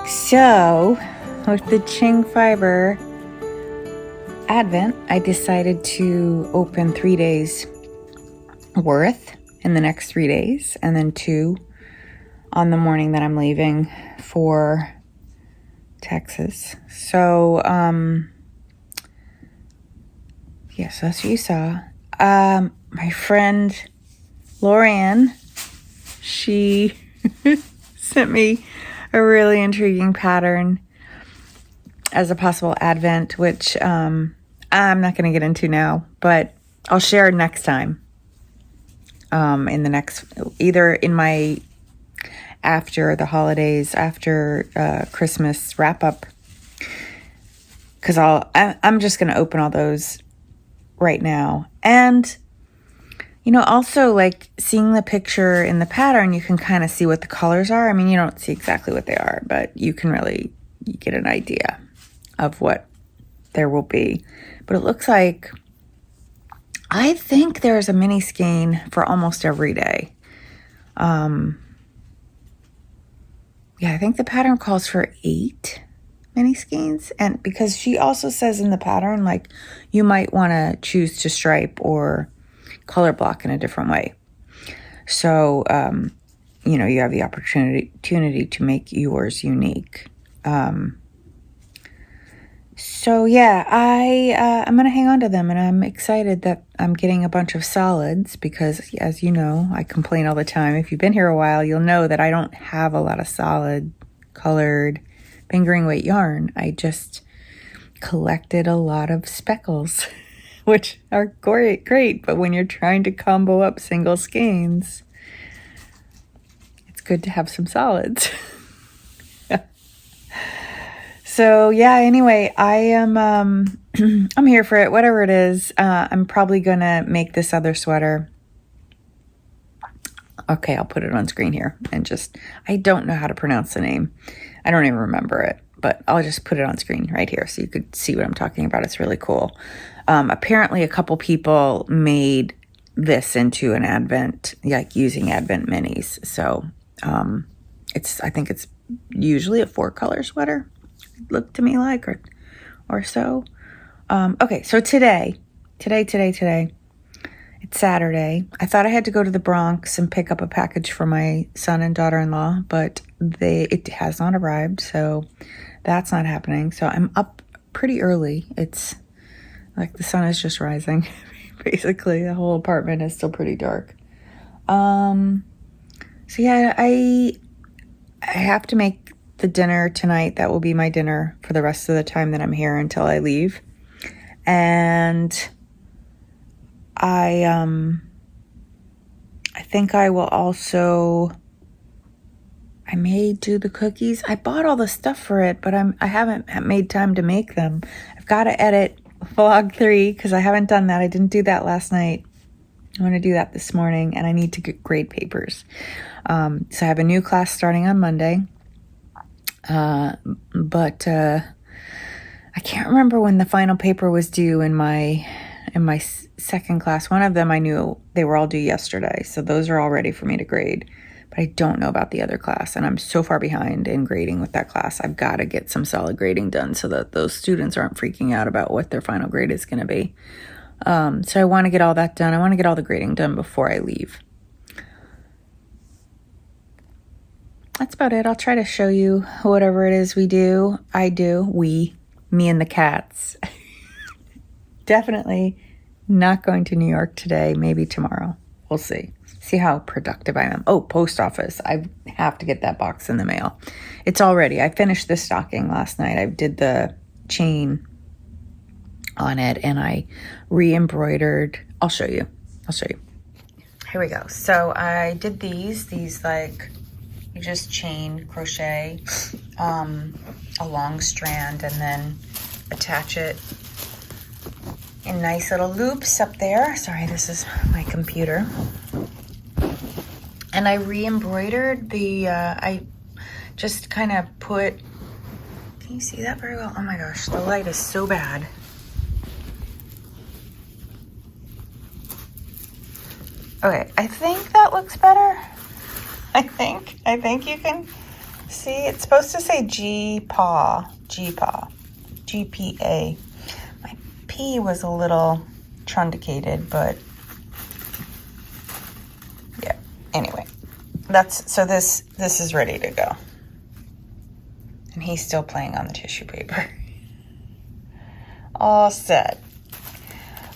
So with the Ching Fiber Advent, I decided to open 3 days worth in the next 3 days, and then 2 on the morning that I'm leaving for Texas. So, yes, that's what you saw. My friend Lorianne, she sent me a really intriguing pattern as a possible advent, which I'm not going to get into now, but I'll share next time. In the next, either in my after the holidays, after Christmas wrap up, because I'm just going to open all those right now. And also, like, seeing the picture in the pattern, you can kind of see what the colors are. I mean, you don't see exactly what they are, but you can really get an idea of what there will be. But it looks like, I think there's a mini skein for almost every day. Yeah, I think the pattern calls for 8 mini skeins. And because she also says in the pattern, like, you might want to choose to stripe or color block in a different way. So, you have the opportunity to make yours unique. So yeah, I'm going to hang on to them, and I'm excited that I'm getting a bunch of solids because, as you know, I complain all the time. If you've been here a while, you'll know that I don't have a lot of solid colored fingering weight yarn. I just collected a lot of speckles, which are great, but when you're trying to combo up single skeins, it's good to have some solids. So yeah, anyway, I am, I'm here for it, whatever it is. I'm probably going to make this other sweater. Okay, I'll put it on screen here and I don't know how to pronounce the name. I don't even remember it, but I'll just put it on screen right here so you could see what I'm talking about. It's really cool. Apparently a couple people made this into an advent, like using advent minis. So, I think it's usually a 4-color sweater. Look to me like, or so. Okay, so today, it's Saturday. I thought I had to go to the Bronx and pick up a package for my son and daughter-in-law, but it has not arrived, so that's not happening. So I'm up pretty early. It's like the sun is just rising. Basically, the whole apartment is still pretty dark. So yeah, I have to make the dinner tonight. That will be my dinner for the rest of the time that I'm here until I leave. And I think I will also, I may do the cookies. I bought all the stuff for it, but I haven't made time to make them. I've got to edit vlog 3 because I haven't done that. I didn't do that last night. I want to do that this morning, and I need to grade papers. So I have a new class starting on Monday. But I can't remember when the final paper was due in my second class. One of them I knew they were all due yesterday, so those are all ready for me to grade. But I don't know about the other class, and I'm so far behind in grading with that class. I've got to get some solid grading done so that those students aren't freaking out about what their final grade is going to be. So I want to get all that done. I want to get all the grading done before I leave. That's about it. I'll try to show you whatever it is we do. Me and the cats. Definitely not going to New York today. Maybe tomorrow. We'll see. See how productive I am. Oh, post office. I have to get that box in the mail. It's all ready. I finished the stocking last night. I did the chain on it and I re-embroidered. I'll show you. Here we go. So I did these like, you just chain crochet a long strand and then attach it in nice little loops up there. Sorry, this is my computer. And I re-embroidered I just kind of put, can you see that very well? Oh my gosh, the light is so bad. Okay, I think that looks better. I think you can See, it's supposed to say GPA. GPA. My P was a little truncated, but yeah. Anyway, so this is ready to go. And he's still playing on the tissue paper. All set.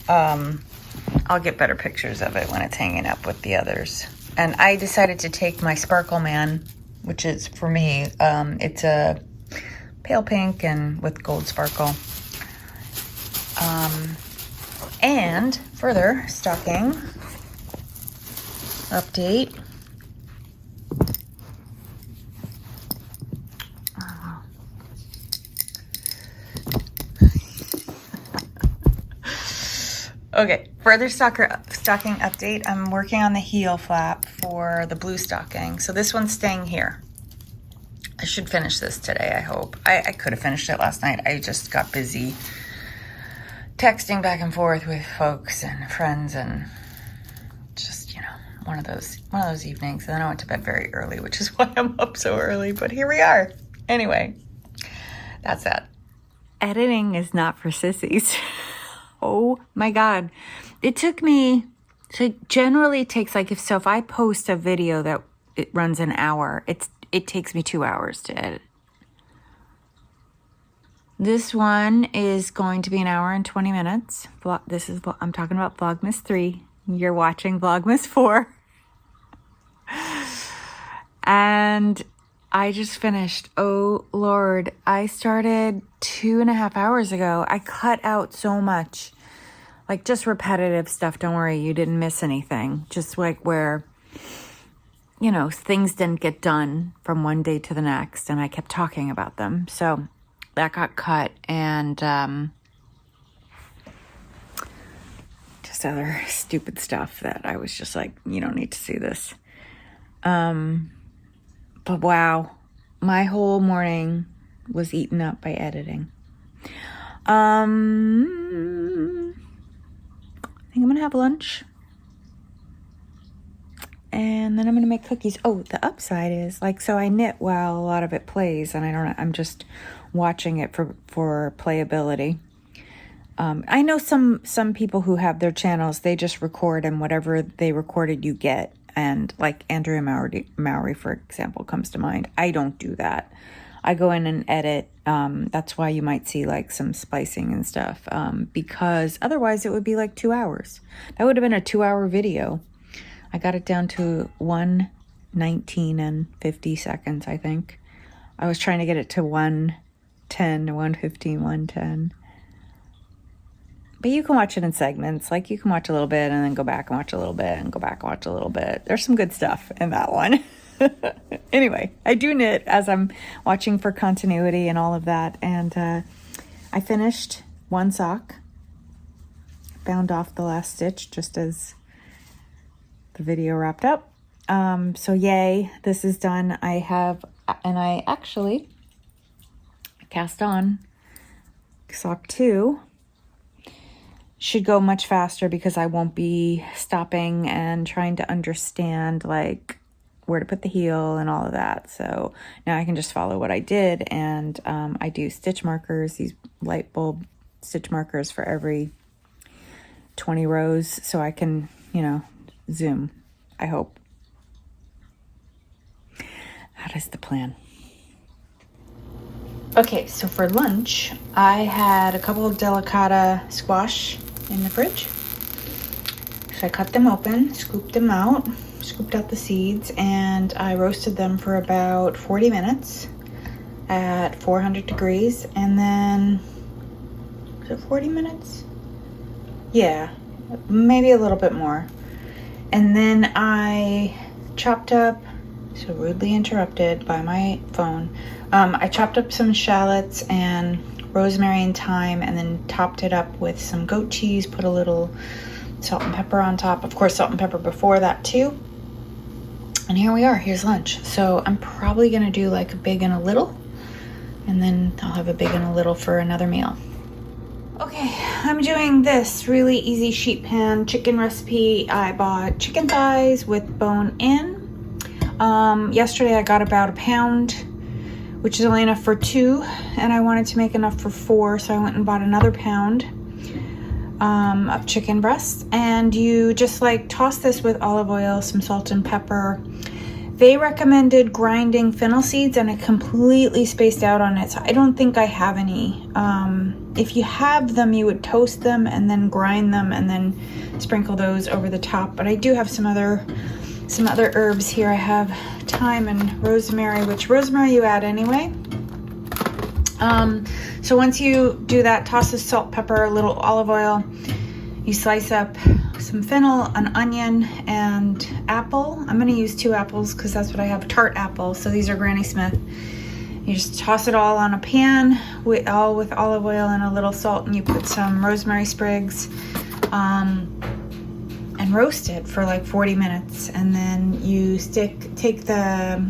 I'll get better pictures of it when it's hanging up with the others. And I decided to take my Sparkle Man, which is, for me, it's a pale pink and with gold sparkle. And further stocking update. Okay, further stocking update. I'm working on the heel flap for the blue stocking. So this one's staying here. I should finish this today, I hope. I could have finished it last night. I just got busy texting back and forth with folks and friends and just, you know, one of those evenings. And then I went to bed very early, which is why I'm up so early. But here we are. Anyway, that's that. Editing is not for sissies. Oh my God. It took me, so it generally takes like, if I post a video that it runs an hour, it takes me 2 hours to edit. This one is going to be an hour and 20 minutes. I'm talking about Vlogmas 3. You're watching Vlogmas 4. And I just finished. Oh Lord, I started 2.5 hours ago. I cut out so much, like just repetitive stuff. Don't worry, you didn't miss anything. Just like where, you know, things didn't get done from one day to the next, and I kept talking about them. So that got cut, and just other stupid stuff that I was just like, you don't need to see this. But wow, my whole morning was eaten up by editing. I think I'm gonna have lunch, and then I'm gonna make cookies. Oh, the upside is like, so I knit while a lot of it plays, and I'm just watching it for playability. I know some people who have their channels, they just record, and whatever they recorded you get. And like Andrea Mowry, for example, comes to mind. I don't do that. I go in and edit. That's why you might see like some splicing and stuff, because otherwise it would be like 2 hours. That would have been a 2-hour video. I got it down to 1:19 and 50 seconds, I think. I was trying to get it to 1:10, 1:15, 1:10. But you can watch it in segments. Like you can watch a little bit and then go back and watch a little bit and go back and watch a little bit. There's some good stuff in that one. Anyway, I do knit as I'm watching for continuity and all of that. And I finished one sock. Bound off the last stitch just as the video wrapped up. So yay, this is done. I actually cast on sock 2. Should go much faster because I won't be stopping and trying to understand like where to put the heel and all of that. So now I can just follow what I did, and I do stitch markers, these light bulb stitch markers for every 20 rows, so I can, you know, zoom, I hope. That is the plan. Okay, so for lunch, I had a couple of delicata squash in the fridge. So I cut them open, scooped out the seeds, and I roasted them for about 40 minutes at 400 degrees. And then, was it 40 minutes? Yeah, maybe a little bit more. And then I chopped up, so rudely interrupted by my phone, I chopped up some shallots and rosemary and thyme, and then topped it up with some goat cheese, put a little salt and pepper on top. Of course, salt and pepper before that too. And here we are, here's lunch. So I'm probably gonna do like a big and a little, and then I'll have a big and a little for another meal. Okay, I'm doing this really easy sheet pan chicken recipe. I bought chicken thighs with bone in. Yesterday I got about a pound which is only enough for 2, and I wanted to make enough for 4, so I went and bought another pound of chicken breast. And you just like toss this with olive oil, some salt and pepper. They recommended grinding fennel seeds, and I completely spaced out on it, so I don't think I have any. If you have them, you would toast them and then grind them and then sprinkle those over the top. But I do have some other herbs here. I have thyme and rosemary, which rosemary you add anyway. So once you do that, toss the salt, pepper, a little olive oil. You slice up some fennel, an onion, and apple. I'm going to use 2 apples because that's what I have, tart apple. So these are Granny Smith. You just toss it all on a pan with olive oil and a little salt, and you put some rosemary sprigs and roast it for like 40 minutes. And then you take the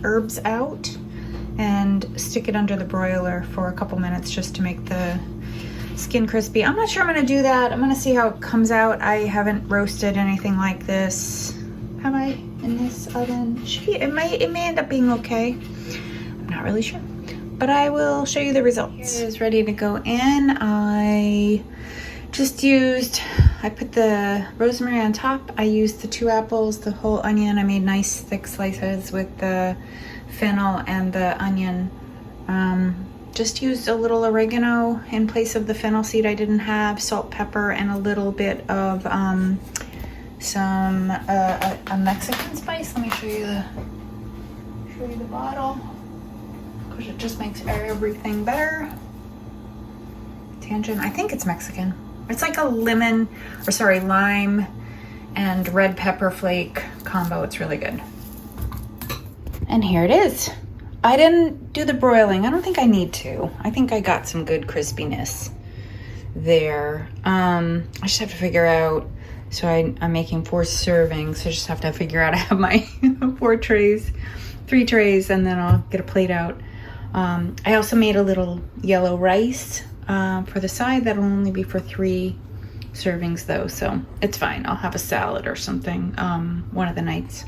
herbs out and stick it under the broiler for a couple minutes just to make the skin crispy. I'm not sure I'm gonna do that. I'm gonna see how it comes out. I haven't roasted anything like this. Have I in this oven? It may end up being okay. I'm not really sure, but I will show you the results. It is ready to go in. I put the rosemary on top. I used the 2 apples, the whole onion. I made nice thick slices with the fennel and the onion. Just used a little oregano in place of the fennel seed I didn't have, salt, pepper, and a little bit of a Mexican spice. Let me show you the bottle, because it just makes everything better. Tangent, I think it's Mexican. It's like a lime and red pepper flake combo. It's really good. And here it is. I didn't do the broiling. I don't think I need to. I think I got some good crispiness there. I just have to figure out, so I'm making 4 servings, so I just have to figure out I have my 3 trays, and then I'll get a plate out. I also made a little yellow rice for the side. That'll only be for 3 servings though, so it's fine. I'll have a salad or something one of the nights.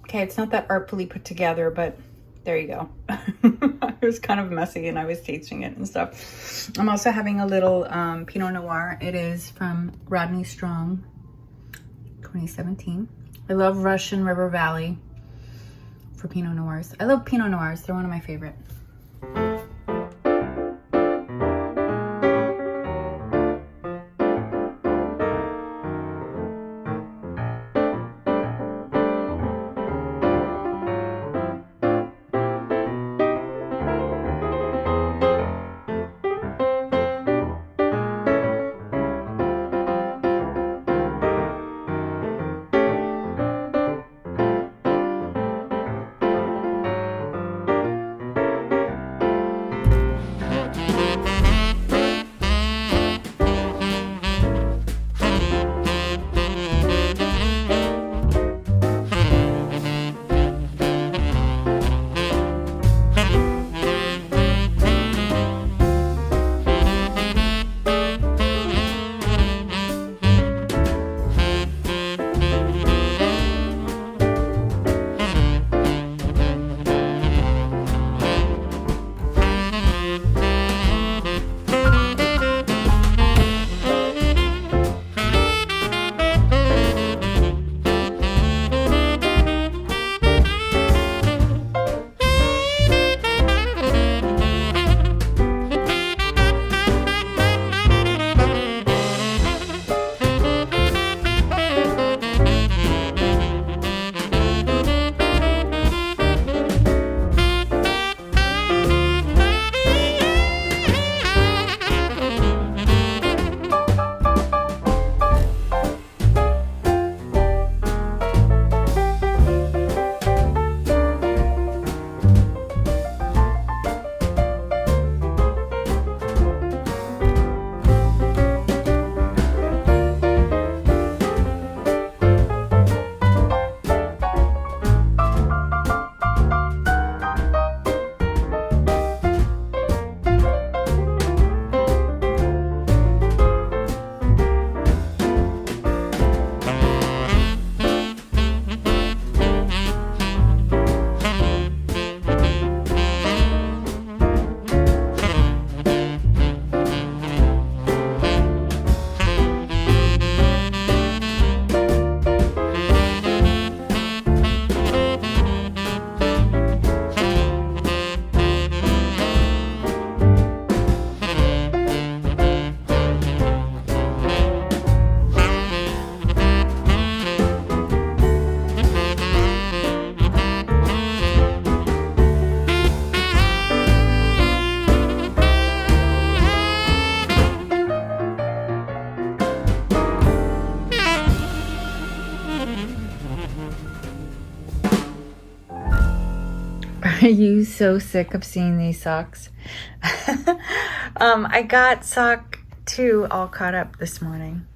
Okay, it's not that artfully put together, but there you go. It was kind of messy and I was tasting it and stuff. I'm also having a little Pinot Noir. It is from Rodney Strong, 2017. I love Russian River Valley for Pinot Noirs. I love Pinot Noirs. They're one of my favorite. you so sick of seeing these socks? I got sock 2 all caught up this morning.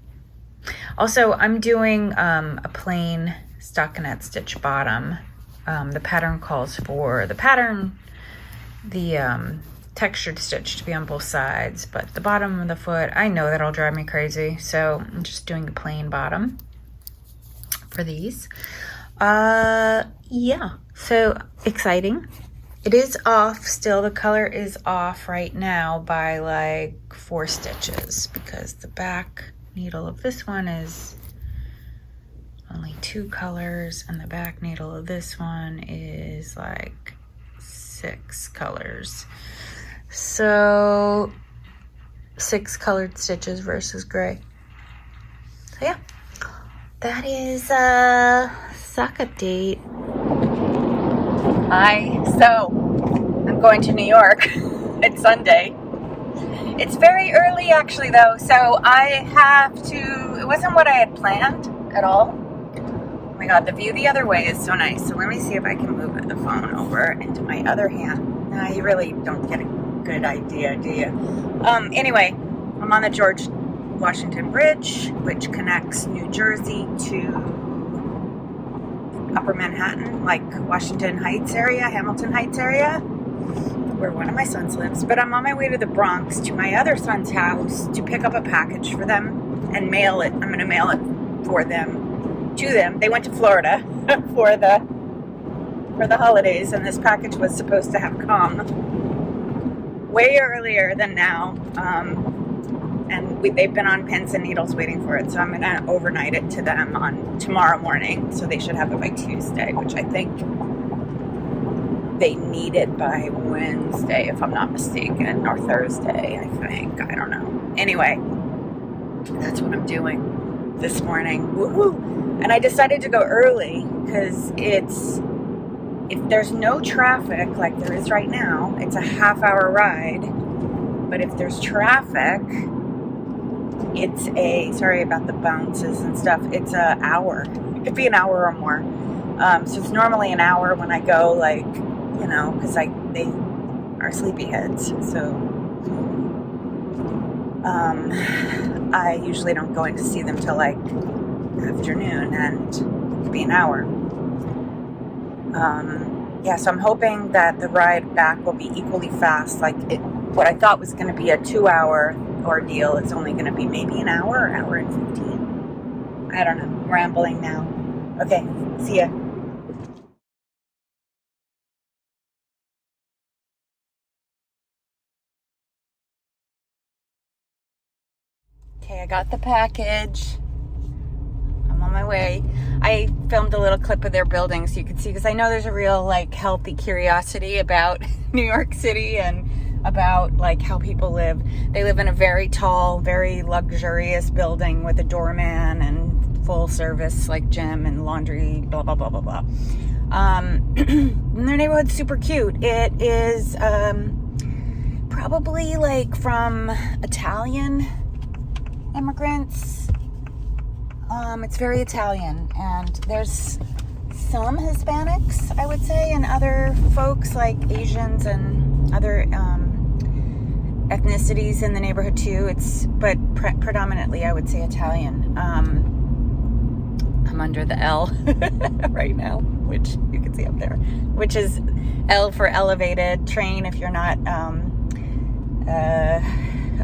Also, I'm doing a plain stockinette stitch bottom. The pattern calls for the textured stitch to be on both sides, but the bottom of the foot, I know that'll drive me crazy, so I'm just doing a plain bottom for these. Yeah, so exciting. It is off still. The color is off right now by like 4 stitches because the back needle of this one is only 2 colors and the back needle of this one is like 6 colors. So 6 colored stitches versus gray. So yeah, that is a sock update. So I'm going to New York. It's Sunday. It's very early actually though, so I have to, it wasn't what I had planned at all. Oh my god, the view the other way is so nice. So let me see if I can move the phone over into my other hand. Nah, you really don't get a good idea, do you? Anyway, I'm on the George Washington Bridge, which connects New Jersey to Upper Manhattan, like Washington Heights area, Hamilton Heights area, where one of my sons lives. But I'm on my way to the Bronx to my other son's house to pick up a package for them and mail it. I'm going to mail it for them, to them. They went to Florida for the holidays, and this package was supposed to have come way earlier than now. And they've been on pins and needles waiting for it, so I'm going to overnight it to them on tomorrow morning, so they should have it by Tuesday, which I think they need it by Wednesday, if I'm not mistaken, or Thursday, I think. I don't know. Anyway, that's what I'm doing this morning. Woohoo! And I decided to go early because if there's no traffic like there is right now, it's a half-hour ride. But if there's traffic, it's sorry about the bounces and stuff, it's an hour. It could be an hour or more. So it's normally an hour when I go, like, you know, because they are sleepyheads. So I usually don't go in to see them till like afternoon, and it could be an hour. Yeah, so I'm hoping that the ride back will be equally fast. Like what I thought was going to be a 2-hour ordeal, it's only going to be maybe an hour and 15. I don't know. I'm rambling now. Okay, see ya. Okay, I got the package. I'm on my way. I filmed a little clip of their building so you can see, because I know there's a real like healthy curiosity about New York City and about like how people live. They live in a very tall, very luxurious building with a doorman and full service like gym and laundry, blah blah blah blah blah. And their neighborhood's super cute. It is probably like from Italian immigrants. It's very Italian, and there's some Hispanics, I would say, and other folks like Asians and other ethnicities in the neighborhood too. But predominantly I would say Italian. I'm under the L right now, which you can see up there, which is L for elevated train if you're not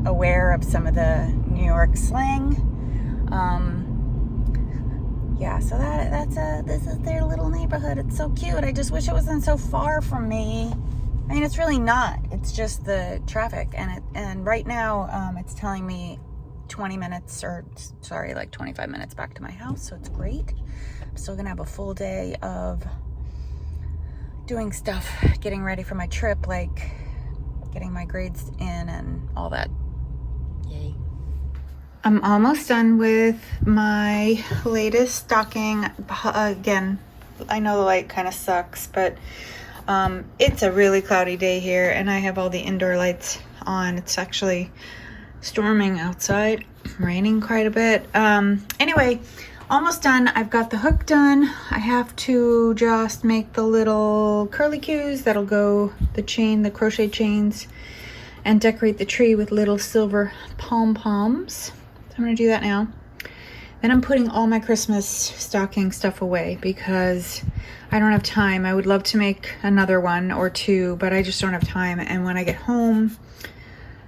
aware of some of the New York slang. Yeah, so this is their little neighborhood. It's so cute. I just wish it wasn't so far from me. I mean, it's really not. It's just the traffic, and right now it's telling me 20 minutes, or sorry, like 25 minutes back to my house, so it's great. I'm still gonna have a full day of doing stuff, getting ready for my trip, like getting my grades in and all that. Yay. I'm almost done with my latest stocking. Again, I know the light kind of sucks, but it's a really cloudy day here, and I have all the indoor lights on. It's actually storming outside, raining quite a bit. Anyway, almost done. I've got the hook done. I have to just make the little curly cues that'll go the chain, the crochet chains, and decorate the tree with little silver pom-poms. So I'm gonna do that now. Then I'm putting all my Christmas stocking stuff away because I don't have time. I would love to make another one or two, but I just don't have time. And when I get home,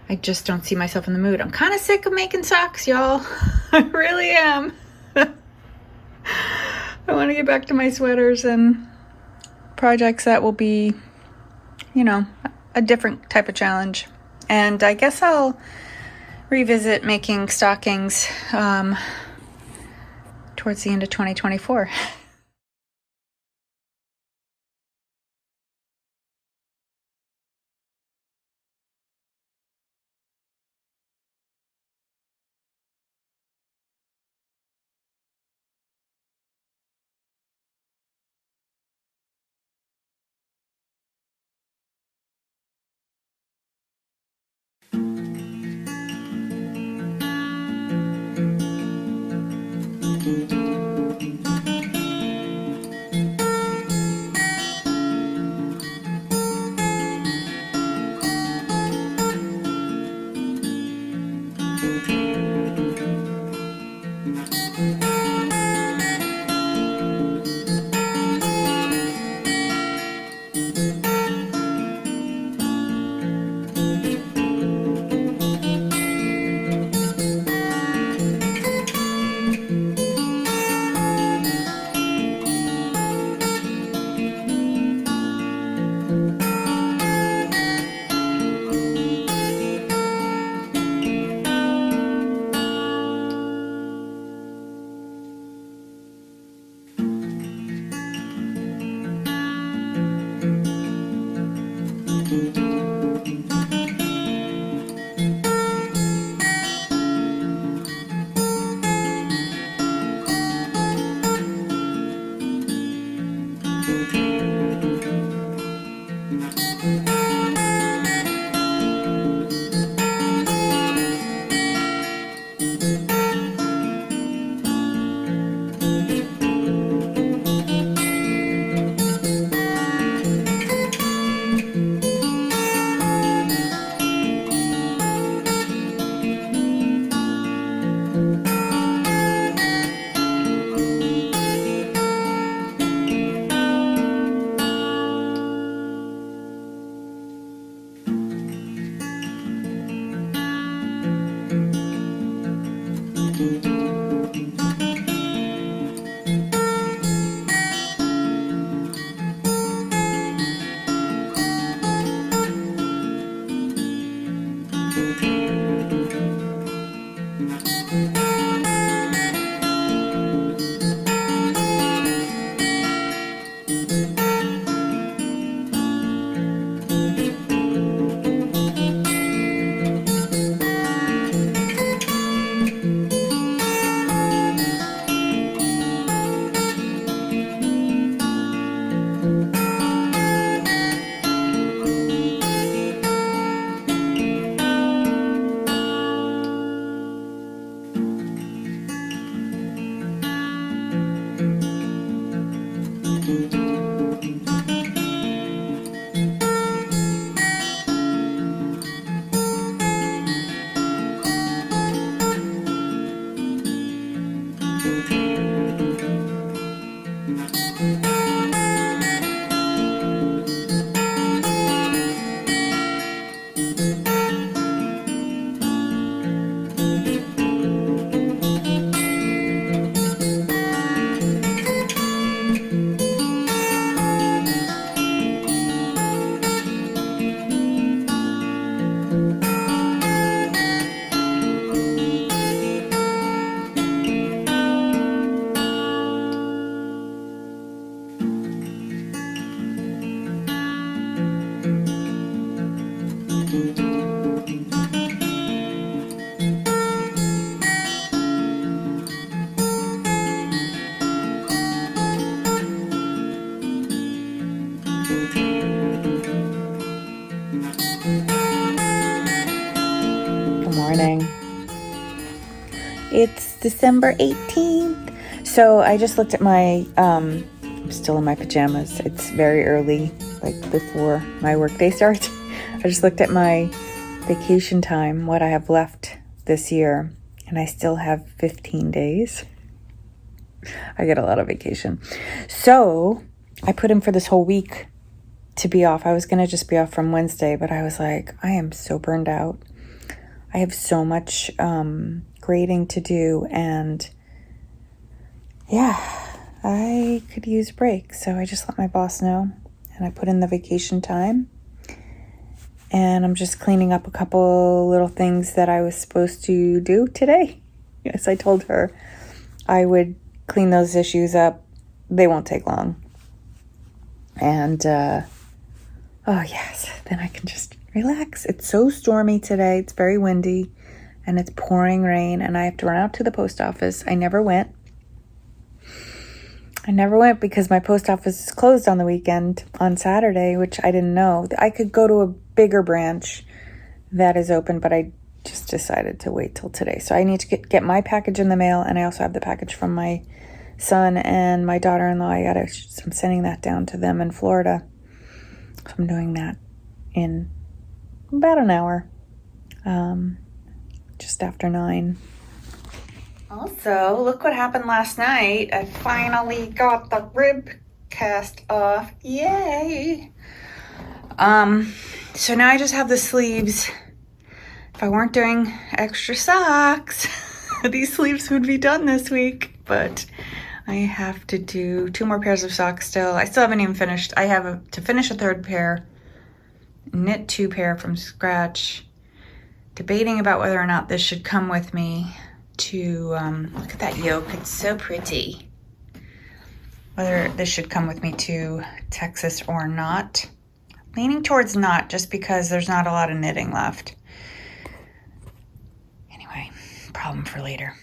I just don't see myself in the mood. I'm kind of sick of making socks, y'all. I really am. I want to get back to my sweaters and projects that will be, you know, a different type of challenge. And I guess I'll revisit making stockings towards the end of 2024. It's December 18th. So I just looked at my, I'm still in my pajamas. It's very early, like before my workday starts. I just looked at my vacation time, what I have left this year, and I still have 15 days. I get a lot of vacation. So I put in for this whole week to be off. I was going to just be off from Wednesday, but I was like, I am so burned out. I have so much grading to do, and yeah, I could use a break. So I just let my boss know, and I put in the vacation time, and I'm just cleaning up a couple little things that I was supposed to do today. Yes, I told her I would clean those issues up. They won't take long. And, oh yes, then I can just relax. It's so stormy today. It's very windy, and it's pouring rain, and I have to run out to the post office. I never went because my post office is closed on the weekend on Saturday, which I didn't know. I could go to a bigger branch that is open, but I just decided to wait till today. So I need to get my package in the mail, and I also have the package from my son and my daughter-in-law. I'm sending that down to them in Florida. So I'm doing that in about an hour, just after 9. Also, look what happened last night. I finally got the rib cast off. Yay! So now I just have the sleeves. If I weren't doing extra socks, these sleeves would be done this week, but I have to do 2 more pairs of socks still. I still haven't even finished. I have to finish a 3rd pair, knit 2 pair from scratch, debating about whether or not this should come with me to, look at that yoke, it's so pretty. Whether this should come with me to Texas or not. Leaning towards not, just because there's not a lot of knitting left. Anyway, problem for later.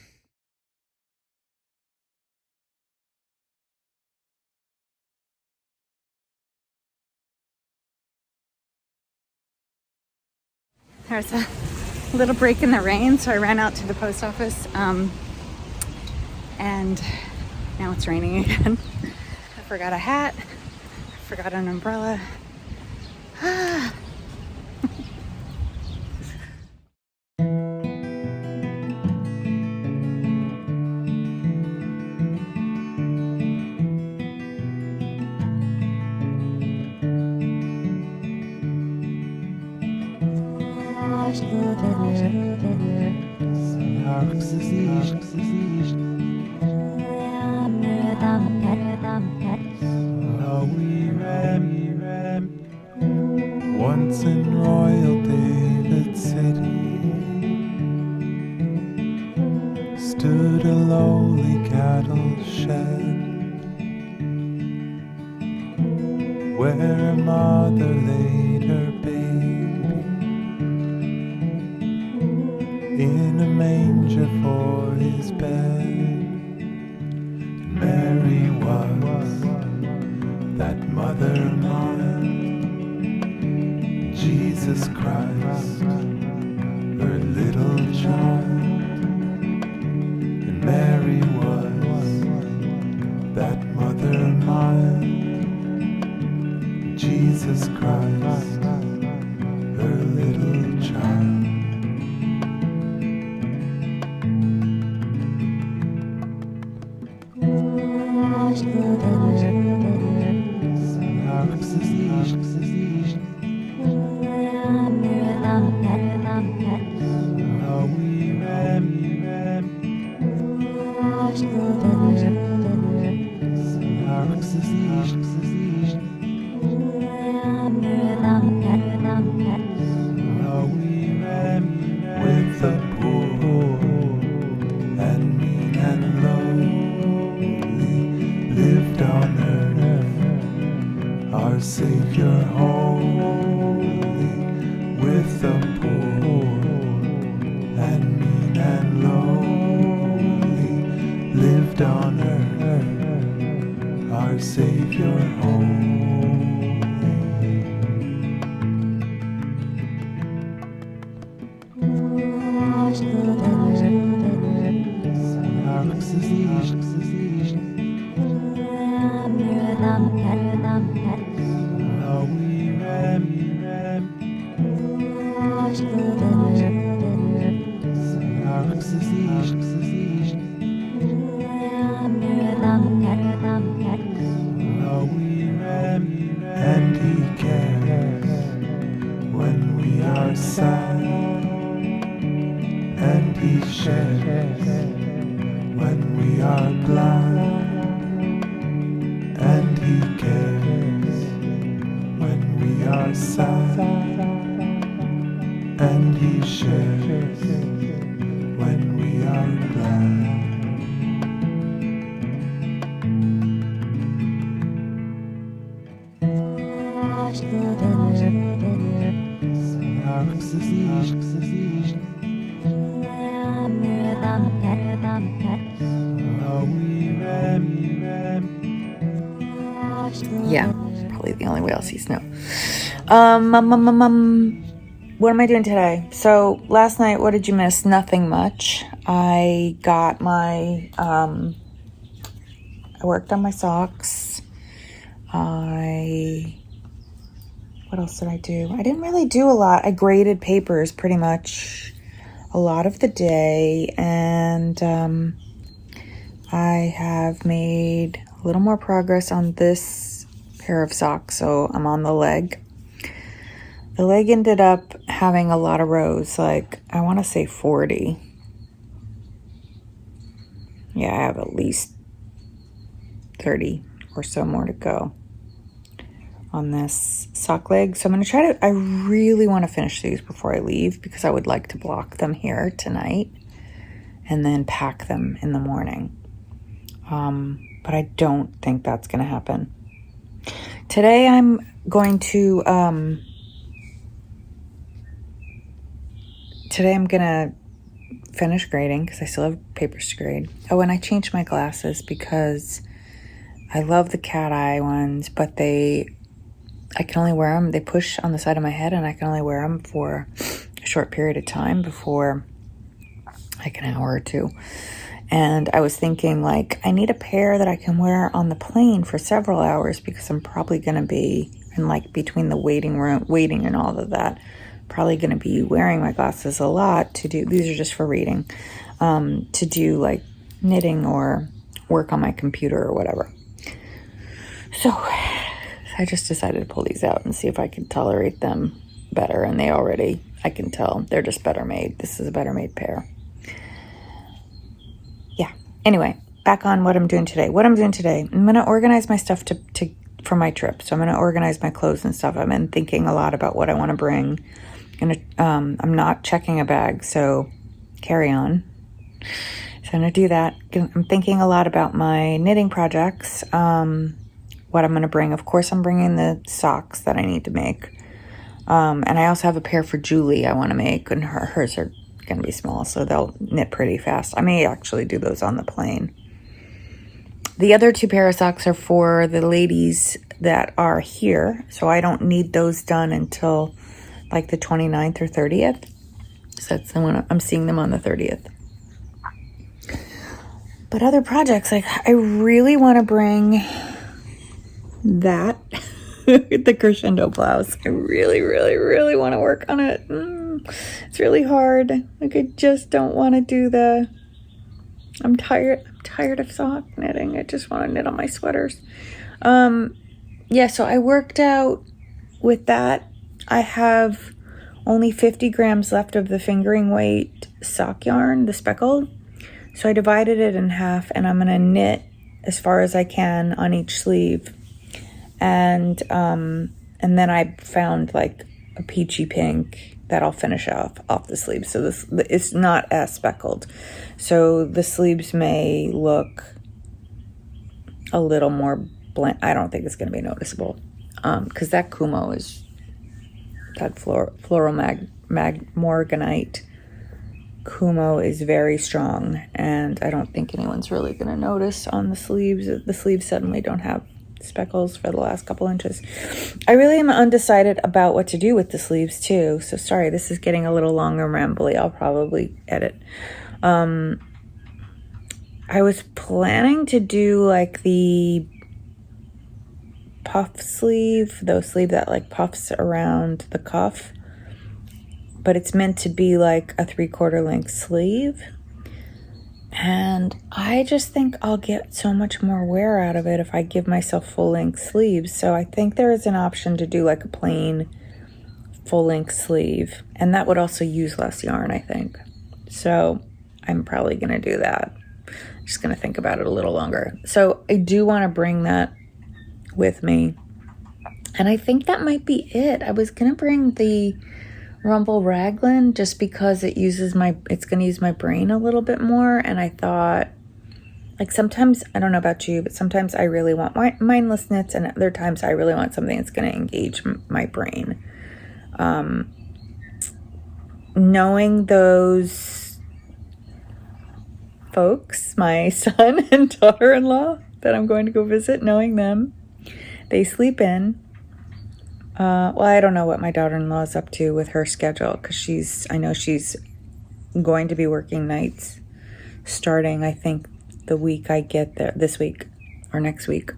There's a little break in the rain, so I ran out to the post office, and now it's raining again. I forgot a hat, I forgot an umbrella. Once in Royal David City stood a lowly cattle shed where a mother laid her baby in a manger for his bed. Mary was that mother mine, Jesus Christ, her little child. And Mary was that mother mine, Jesus Christ, her little child. With the poor and mean and lowly lived on earth, our Savior holy. With the poor and mean and lowly lived on earth, our Savior holy. And he cares when we are sad, and he shares when we are glad, and he cares when we are sad, and he shares when we are glad. Yeah, probably the only way I'll see snow. What am I doing today? So last night, what did you miss? Nothing much. I got my, I worked on my socks. What else did I do? I didn't really do a lot. I graded papers pretty much a lot of the day, and I have made a little more progress on this pair of socks, so I'm on the leg. The leg ended up having a lot of rows, like I want to say 40. Yeah, I have at least 30 or so more to go on this sock leg. So I'm going to try to, I really want to finish these before I leave because I would like to block them here tonight and then pack them in the morning. But I don't think that's going to happen. Today I'm going to, finish grading because I still have papers to grade. Oh, and I changed my glasses because I love the cat eye ones, but I can only wear them. They push on the side of my head, and I can only wear them for a short period of time before like an hour or two. And I was thinking, like, I need a pair that I can wear on the plane for several hours because I'm probably going to be in, like, between the waiting and all of that, probably going to be wearing my glasses a lot to do, these are just for reading, to do, like, knitting or work on my computer or whatever. So I just decided to pull these out and see if I could tolerate them better. And I can tell, they're just better made. This is a better made pair. Yeah. Anyway, back on what I'm doing today. I'm going to organize my stuff for my trip. So I'm going to organize my clothes and stuff. I've been thinking a lot about what I want to bring. I'm not checking a bag, so carry on. So I'm going to do that. I'm thinking a lot about my knitting projects. What I'm going to bring. Of course, I'm bringing the socks that I need to make. And I also have a pair for Julie I want to make, and hers are going to be small, so they'll knit pretty fast. I may actually do those on the plane. The other two pair of socks are for the ladies that are here, so I don't need those done until like the 29th or 30th. So that's the one I'm seeing them on the 30th. But other projects, like I really want to bring that the crescendo blouse. I really, really, really want to work on it. It's really hard. Like I just don't want to do I'm tired of sock knitting. I just want to knit on my sweaters. Yeah, so I worked out with that. I have only 50 grams left of the fingering weight sock yarn, the speckled. So I divided it in half, and I'm going to knit as far as I can on each sleeve. And then I found like a peachy pink that I'll finish off the sleeves. So this it's not as speckled. So the sleeves may look a little more bland. I don't think it's going to be noticeable. Because that Kumo is that floral morganite Kumo is very strong, and I don't think anyone's really going to notice on the sleeves. The sleeves suddenly don't have speckles for the last couple inches. I really am undecided about what to do with the sleeves too. So sorry, this is getting a little long and rambly. I'll probably edit. I was planning to do like the puff sleeve, the sleeve that like puffs around the cuff, but it's meant to be like a 3/4 length sleeve. And I just think I'll get so much more wear out of it if I give myself full-length sleeves. So I think there is an option to do like a plain full-length sleeve. And that would also use less yarn, I think. So I'm probably going to do that. Just going to think about it a little longer. So I do want to bring that with me. And I think that might be it. I was going to bring the Rumble Raglan just because it's going to use my brain a little bit more. And I thought, like, sometimes, I don't know about you, but sometimes I really want mindless knits, and other times I really want something that's going to engage my brain. Knowing those folks, my son and daughter-in-law that I'm going to go visit, knowing them, they sleep in. Well, I don't know what my daughter-in-law is up to with her schedule, because I know she's going to be working nights starting, I think, the week I get there, this week or next week.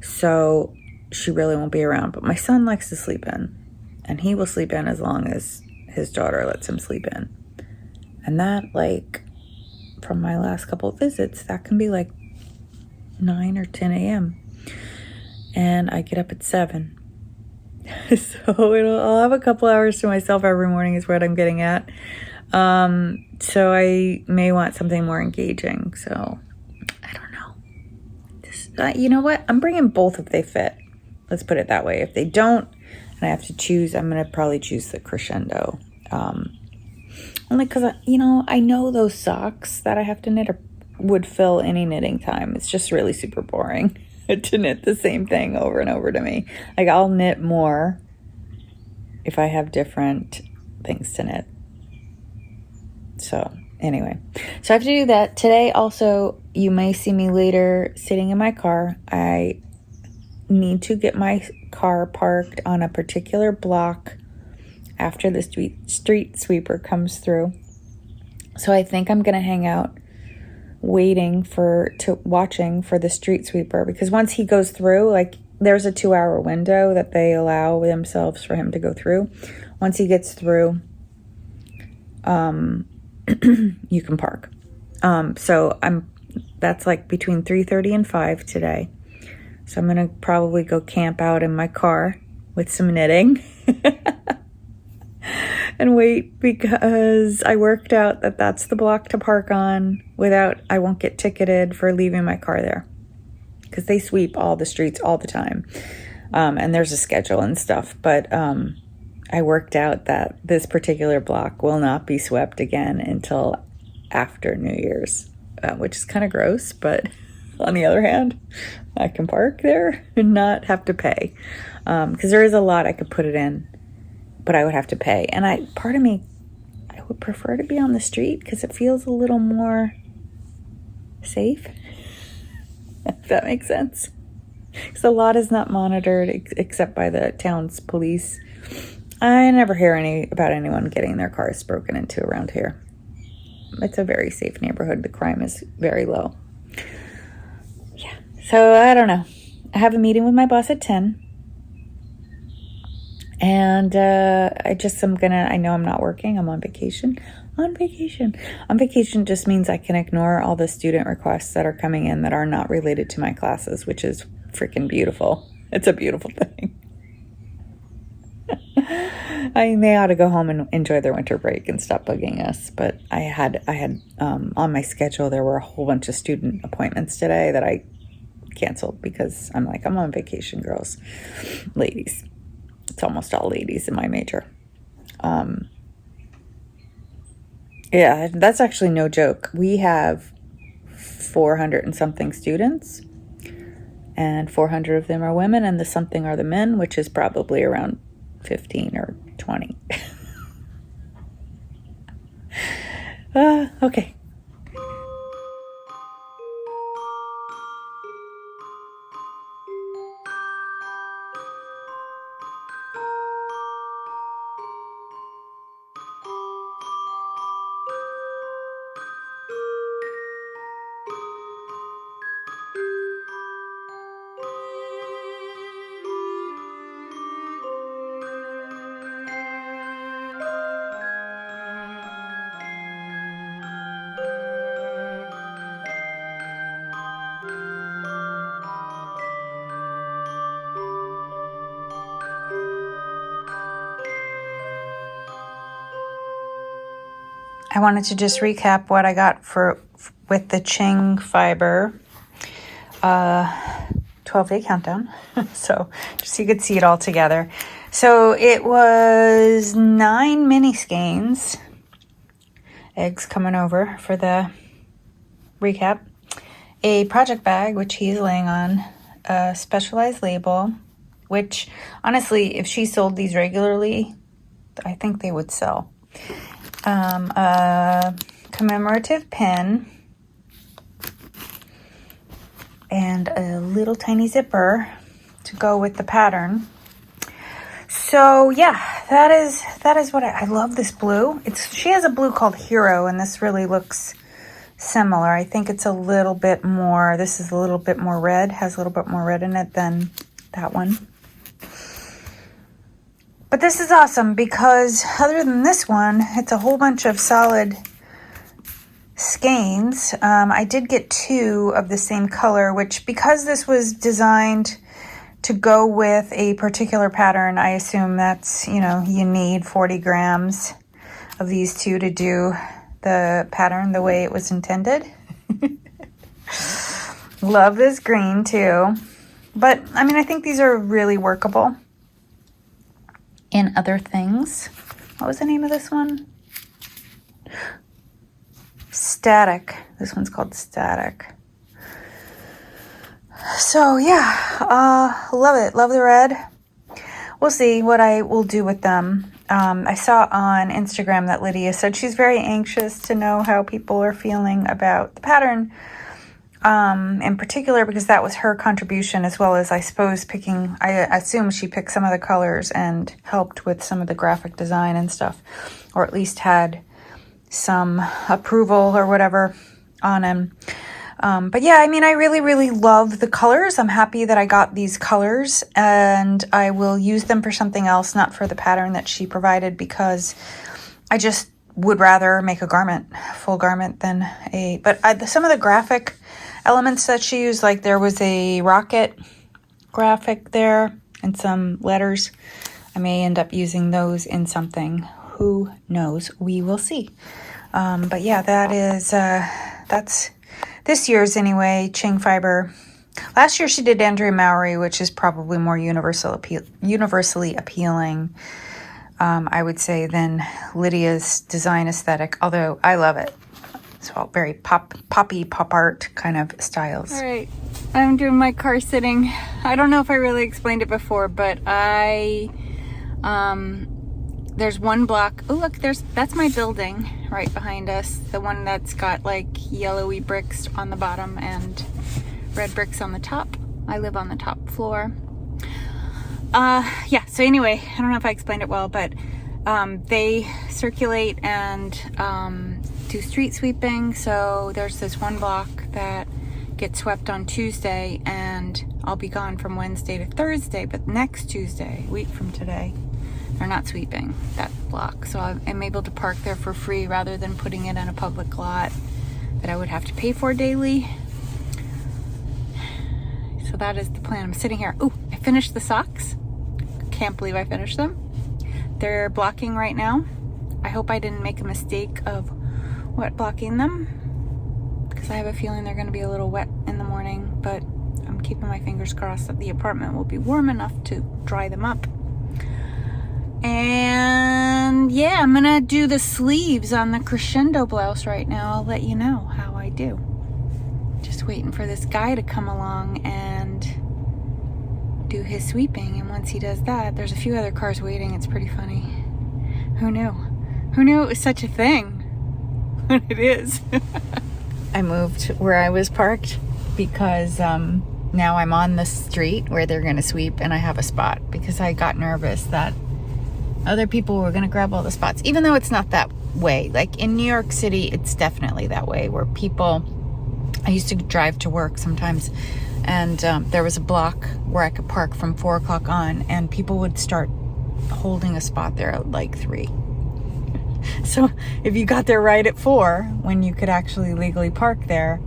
So she really won't be around. But my son likes to sleep in, and he will sleep in as long as his daughter lets him sleep in. And that, like, from my last couple of visits, that can be like 9 or 10 a.m. And I get up at 7. So I'll have a couple hours to myself every morning is what I'm getting at. So I may want something more engaging. So I don't know. You know what? I'm bringing both if they fit. Let's put it that way. If they don't, and I have to choose, I'm going to probably choose the crescendo. Only because, I know those socks that I have to knit would fill any knitting time. It's just really super boring to knit the same thing over and over to me. Like, I'll knit more if I have different things to knit. So anyway, so I have to do that today. Also, you may see me later sitting in my car. I need to get my car parked on a particular block after the street sweeper comes through. So I think I'm going to hang out watching for the street sweeper, because once he goes through, like, there's a 2-hour window that they allow themselves for him to go through. Once he gets through, you can park. So that's like between 3:30 and 5 today. So I'm going to probably go camp out in my car with some knitting and wait, because I worked out that that's the block to park on I won't get ticketed for leaving my car there, because they sweep all the streets all the time. And there's a schedule and stuff, but I worked out that this particular block will not be swept again until after New Year's, which is kind of gross, but on the other hand, I can park there and not have to pay, because there is a lot I could put it in, but I would have to pay. And part of me, I would prefer to be on the street because it feels a little more safe, if that makes sense. Because a lot is not monitored except by the town's police. I never hear about anyone getting their cars broken into around here. It's a very safe neighborhood. The crime is very low. Yeah. So I don't know. I have a meeting with my boss at 10. And I know I'm not working. I'm on vacation. On vacation just means I can ignore all the student requests that are coming in that are not related to my classes, which is freaking beautiful. It's a beautiful thing. They ought to go home and enjoy their winter break and stop bugging us. But I had on my schedule, there were a whole bunch of student appointments today that I canceled because I'm on vacation, girls, ladies. It's almost all ladies in my major. Yeah, that's actually no joke. We have 400 and something students, and 400 of them are women, and the something are the men, which is probably around 15 or 20. Okay. I wanted to just recap what I got with the Ching fiber 12-day countdown. So just so you could see it all together. So it was 9 mini skeins. Eggs coming over for the recap. A project bag, which he's laying on. A specialized label, which honestly, if she sold these regularly, I think they would sell. A commemorative pin. And a little tiny zipper to go with the pattern. So yeah, that is what I love this blue. She has a blue called Hero, and this really looks similar. I think it's a little bit more, this is a little bit more red, has a little bit more red in it than that one. But this is awesome because other than this one, it's a whole bunch of solid skeins. I did get 2 of the same color, which because this was designed to go with a particular pattern, I assume that's, you need 40 grams of these 2 to do the pattern the way it was intended. Love this green too. But, I think these are really workable in other things. What was the name of this one? Static. This one's called Static. So yeah, love it. Love the red. We'll see what I will do with them. I saw on Instagram that Lydia said she's very anxious to know how people are feeling about the pattern, in particular because that was her contribution, as well as I assume she picked some of the colors and helped with some of the graphic design and stuff, or at least had some approval or whatever on him. But yeah, I really, really love the colors. I'm happy that I got these colors, and I will use them for something else, not for the pattern that she provided, because I just would rather make a full garment than some of the graphic elements that she used, like there was a rocket graphic there and some letters. I may end up using those in something. Who knows? We will see. But yeah, that's this year's anyway, Ching fiber. Last year she did Andrea Mowry, which is probably more universally appealing, I would say, than Lydia's design aesthetic, although I love it. It's all very pop art kind of styles. All right, I'm doing my car sitting. I don't know if I really explained it before, but there's one block. Oh, look, that's my building right behind us. The one that's got like yellowy bricks on the bottom and red bricks on the top. I live on the top floor. Yeah, so anyway, I don't know if I explained it well, but they circulate and do street sweeping. So there's this one block that gets swept on Tuesday, and I'll be gone from Wednesday to Thursday, but next Tuesday, a week from today, they're not sweeping that block. So I'm able to park there for free rather than putting it in a public lot that I would have to pay for daily. So that is the plan. I'm sitting here. Ooh, I finished the socks. Can't believe I finished them. They're blocking right now. I hope I didn't make a mistake of wet blocking them, because I have a feeling they're going to be a little wet in the morning, but I'm keeping my fingers crossed that the apartment will be warm enough to dry them up. And yeah, I'm gonna do the sleeves on the crescendo blouse right now. I'll let you know how I do. Just waiting for this guy to come along and do his sweeping, and once he does that, there's a few other cars waiting. It's pretty funny. Who knew? Who knew it was such a thing? But it is. I moved where I was parked because now I'm on the street where they're gonna sweep, and I have a spot because I got nervous that other people were going to grab all the spots, even though it's not that way. Like in New York City, it's definitely that way, where I used to drive to work sometimes, and there was a block where I could park from 4 o'clock on, and people would start holding a spot there at like 3. So if you got there right at 4, when you could actually legally park there,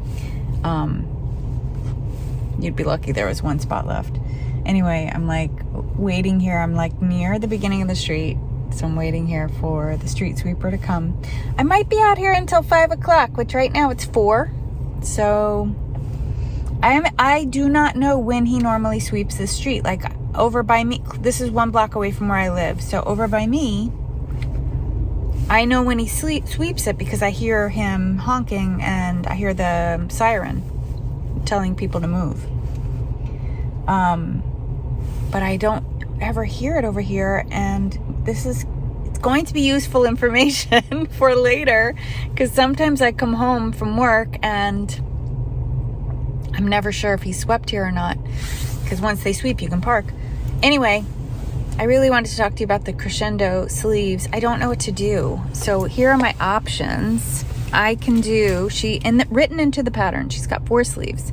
you'd be lucky there was 1 spot left. Anyway, I'm like waiting here. I'm like near the beginning of the street. So I'm waiting here for the street sweeper to come. I might be out here until 5 o'clock, which right now it's 4. So I do not know when he normally sweeps the street. Like over by me, this is 1 block away from where I live. So over by me, I know when he sweeps it because I hear him honking and I hear the siren telling people to move. But I don't ever hear it over here, and it's going to be useful information for later, because sometimes I come home from work and I'm never sure if he swept here or not, because once they sweep you can park. Anyway, I really wanted to talk to you about the crescendo sleeves. I don't know what to do, so here are my options. I can do, written into the pattern, she's got 4 sleeves.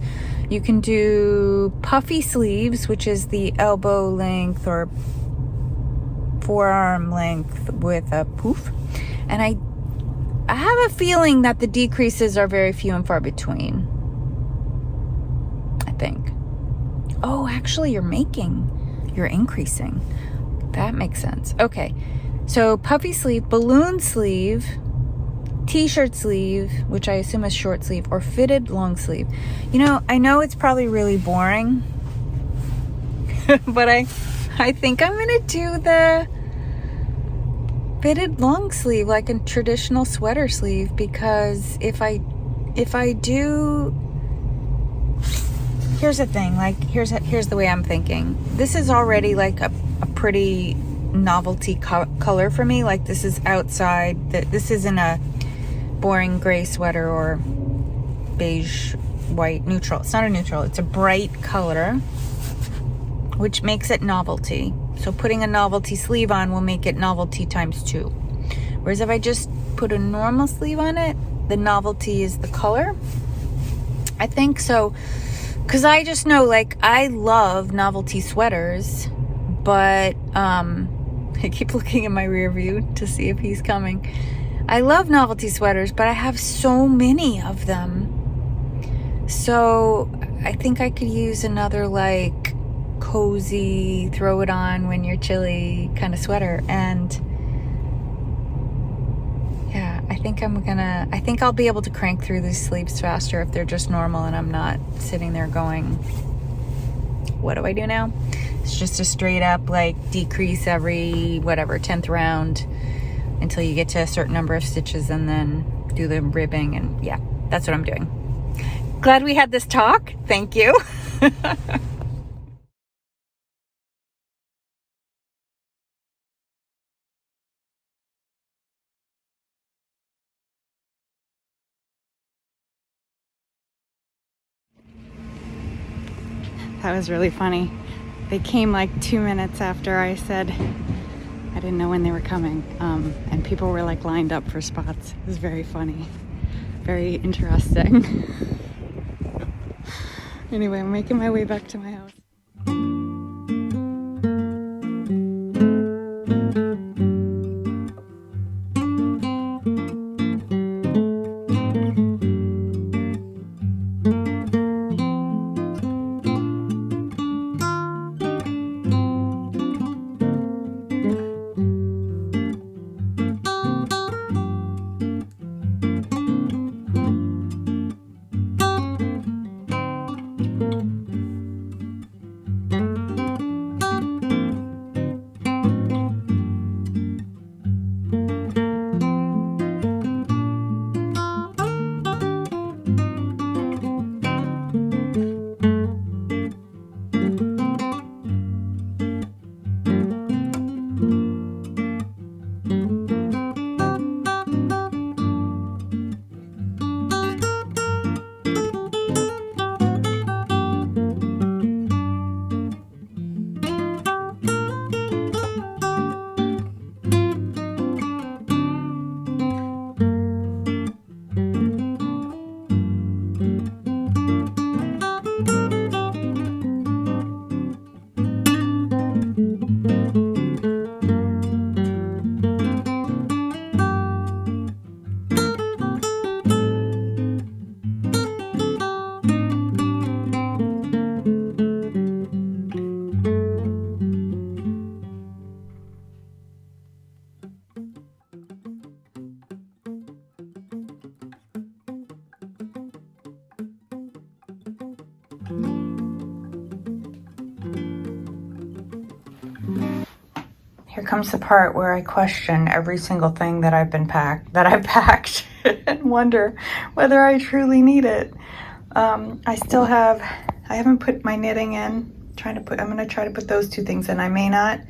You can do puffy sleeves, which is the elbow length or forearm length with a poof. And I have a feeling that the decreases are very few and far between. I think. Oh, actually you're increasing. That makes sense. Okay. So puffy sleeve, balloon sleeve, t-shirt sleeve, which I assume is short sleeve, or fitted long sleeve. You know, I know it's probably really boring, but I think I'm gonna do the fitted long sleeve, like a traditional sweater sleeve, because if I do, here's the thing, like here's the way I'm thinking. This is already like a pretty novelty color for me. Like this is outside, this isn't a boring gray sweater or beige, white, neutral. It's not a neutral, it's a bright color, which makes it novelty. So putting a novelty sleeve on will make it novelty times 2. Whereas if I just put a normal sleeve on it, the novelty is the color, I think. So, because I just know, like, I love novelty sweaters, but I keep looking in my rear view to see if he's coming. I love novelty sweaters, but I have so many of them. So I think I could use another like cozy, throw it on when you're chilly kind of sweater. And yeah, I think I'll be able to crank through these sleeves faster if they're just normal and I'm not sitting there going, what do I do now? It's just a straight up like decrease every whatever 10th round until you get to a certain number of stitches and then do the ribbing. And yeah, that's what I'm doing. Glad we had this talk. Thank you. That was really funny. They came like 2 minutes after I said I didn't know when they were coming, and people were like lined up for spots. It was very funny, very interesting. Anyway, I'm making my way back to my house. Here comes the part where I question every single thing that I've packed and wonder whether I truly need it. I haven't put my knitting in. I'm gonna try to put those two things in. I may not.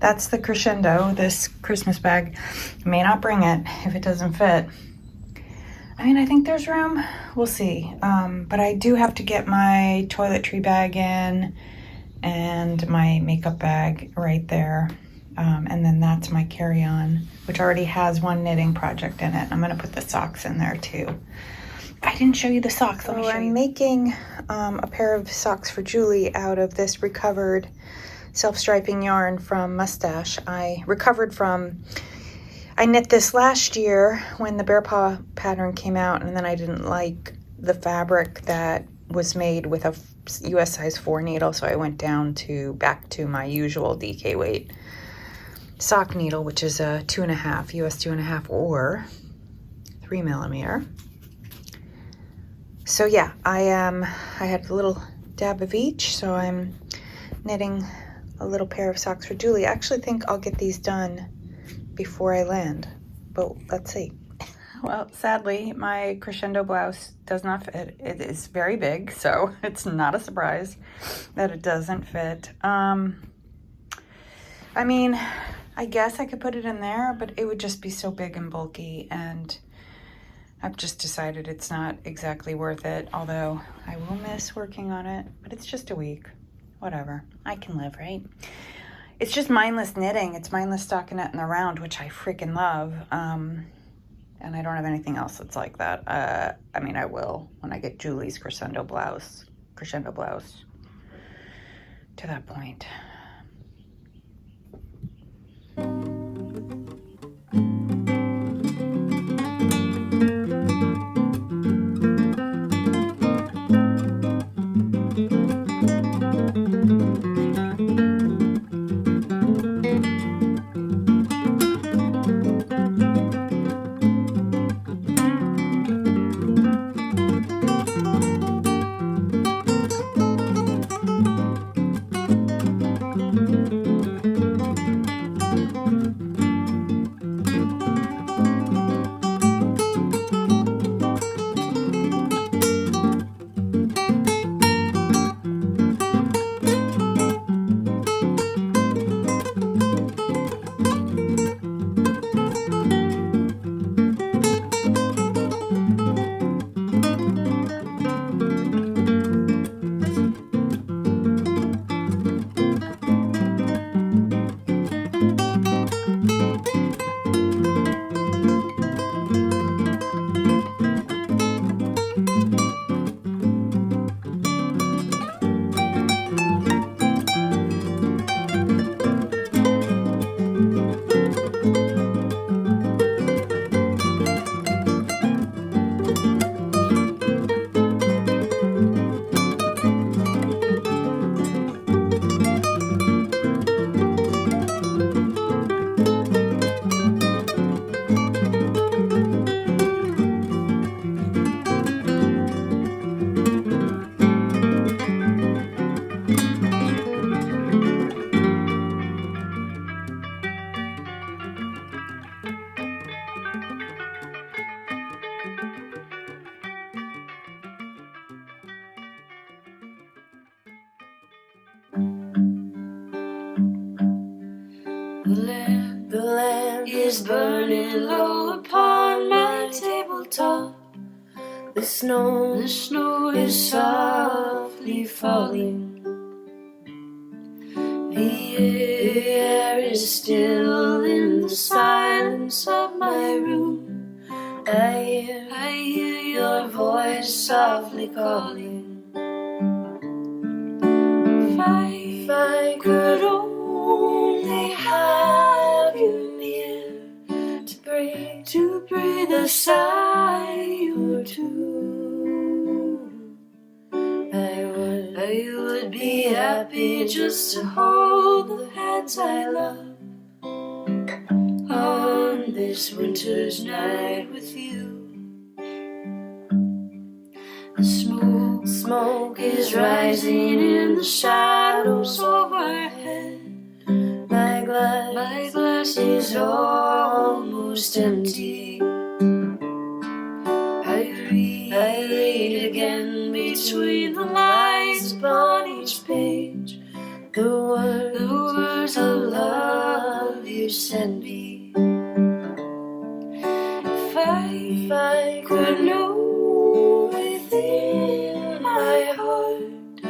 That's the crescendo, this Christmas bag. I may not bring it if it doesn't fit. I mean, I think there's room. We'll see. But I do have to get my toiletry bag in and my makeup bag right there. And then that's my carry-on, which already has one knitting project in it. I'm gonna put the socks in there too. I didn't show you the socks. Let me show you. I'm making a pair of socks for Julie out of this recovered self-striping yarn from Mustache. I knit this last year when the bear paw pattern came out, and then I didn't like the fabric that was made with a US size 4 needle, so I went back to my usual DK weight sock needle, which is a 2.5, US 2.5 or 3 millimeter. So yeah, I had a little dab of each, so I'm knitting a little pair of socks for Julie. I actually think I'll get these done before I land, but let's see. Well, sadly, my crescendo blouse does not fit. It is very big, so it's not a surprise that it doesn't fit. I mean, I guess I could put it in there, but it would just be so big and bulky, and I've just decided it's not exactly worth it, although I will miss working on it, but it's just a week. Whatever. I can live, right? It's just mindless knitting. It's mindless stockinette in the round, which I freaking love. And I don't have anything else that's like that. I mean, I will when I get Julie's crescendo blouse to that point. The lamp is burning low upon my tabletop. The snow is softly falling. The air is still in the silence of my room. I hear your voice softly calling. If I could only have you near to breathe a sigh or two, I would be happy just to hold the hands I love on this winter's night with you. The smoke Smoke is rising in the shadows overhead. My glass is almost empty. I read again between the lines upon each page. The words of love you send me. If I could know within my heart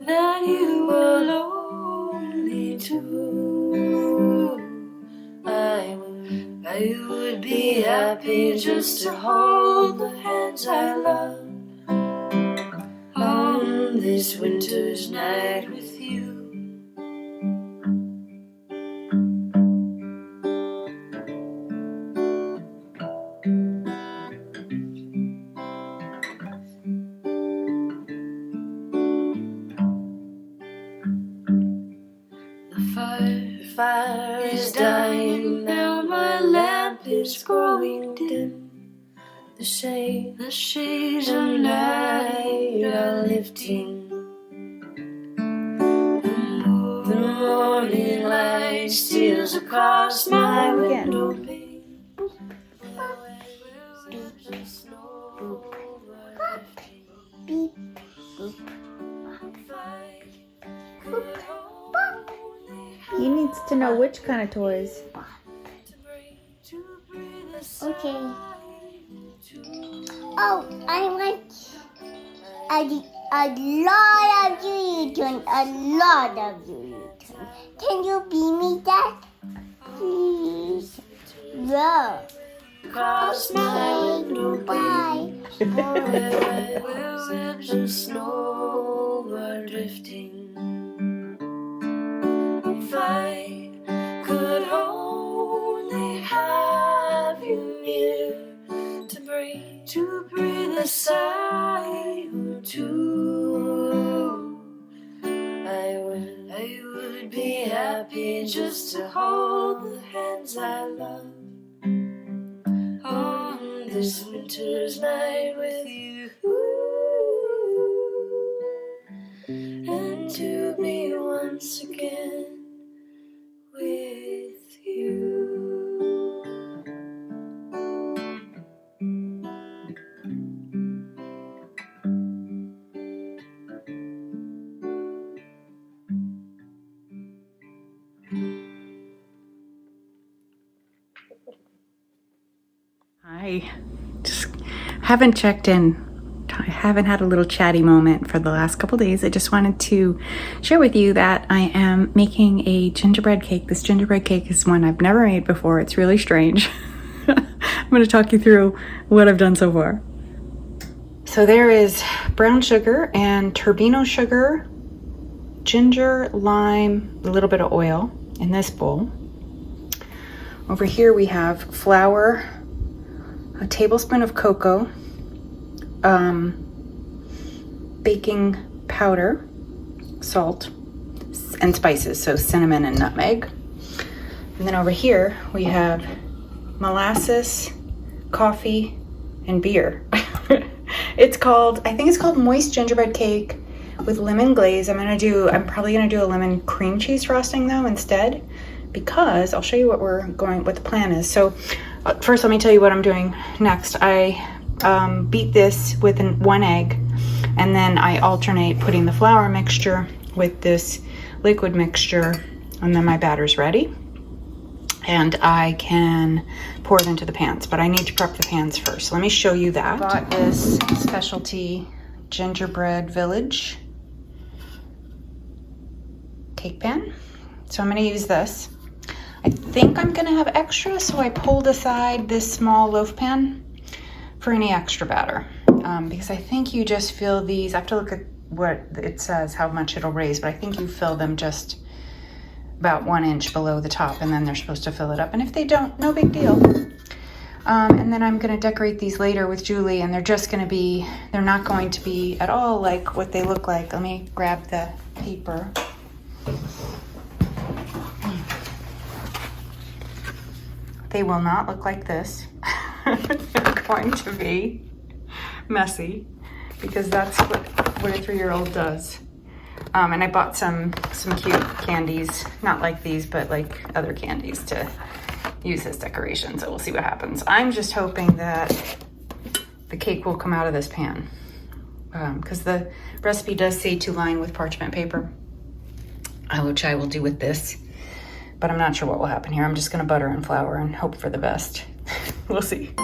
that you were lonely too, I would be happy just to hold the hands I love on this winter's night with you. The fire is dying now, my lamp is growing dim. The shades of night are lifting. The morning light steals across my window pane. He needs to know which kind of toys. Okay. Oh, I want a lot of U-turn. A lot of U-turn. Can you be me that? Please. No. Cross my window Bye. webs of snow are drifting. If I could only have you near to breathe a sigh or two, I would be happy just to hold the hands I love on this winter's night with you, and to be once again with you. I just haven't checked in. I haven't had a little chatty moment for the last couple days. I just wanted to share with you that I am making a gingerbread cake. This gingerbread cake is one I've never made before. It's really strange. I'm going to talk you through what I've done so far. So there is brown sugar and turbino sugar, ginger, lime, a little bit of oil in this bowl. Over here we have flour, a tablespoon of cocoa, baking powder, salt, and spices, so cinnamon and nutmeg. And then over here we have molasses, coffee, and beer. I think it's called moist gingerbread cake with lemon glaze. I'm probably gonna do a lemon cream cheese frosting though instead, because I'll show you what the plan is. So first, let me tell you what I'm doing next. I beat this with one egg, and then I alternate putting the flour mixture with this liquid mixture, and then my batter's ready. And I can pour it into the pans, but I need to prep the pans first. So let me show you that. I bought this specialty Gingerbread Village cake pan. So I'm gonna use this. I think I'm gonna have extra, so I pulled aside this small loaf pan for any extra batter. Because I think you just fill these, I have to look at what it says, how much it'll raise, but I think you fill them just about 1 inch below the top, and then they're supposed to fill it up. And if they don't, no big deal. And then I'm gonna decorate these later with Julie, and they're not going to be at all like what they look like. Let me grab the paper. They will not look like this. They're going to be messy. because that's what a 3-year-old does. And I bought some cute candies, not like these, but like other candies to use as decoration. So we'll see what happens. I'm just hoping that the cake will come out of this pan, because the recipe does say to line with parchment paper, which I will do with this, but I'm not sure what will happen here. I'm just gonna butter and flour and hope for the best. We'll see.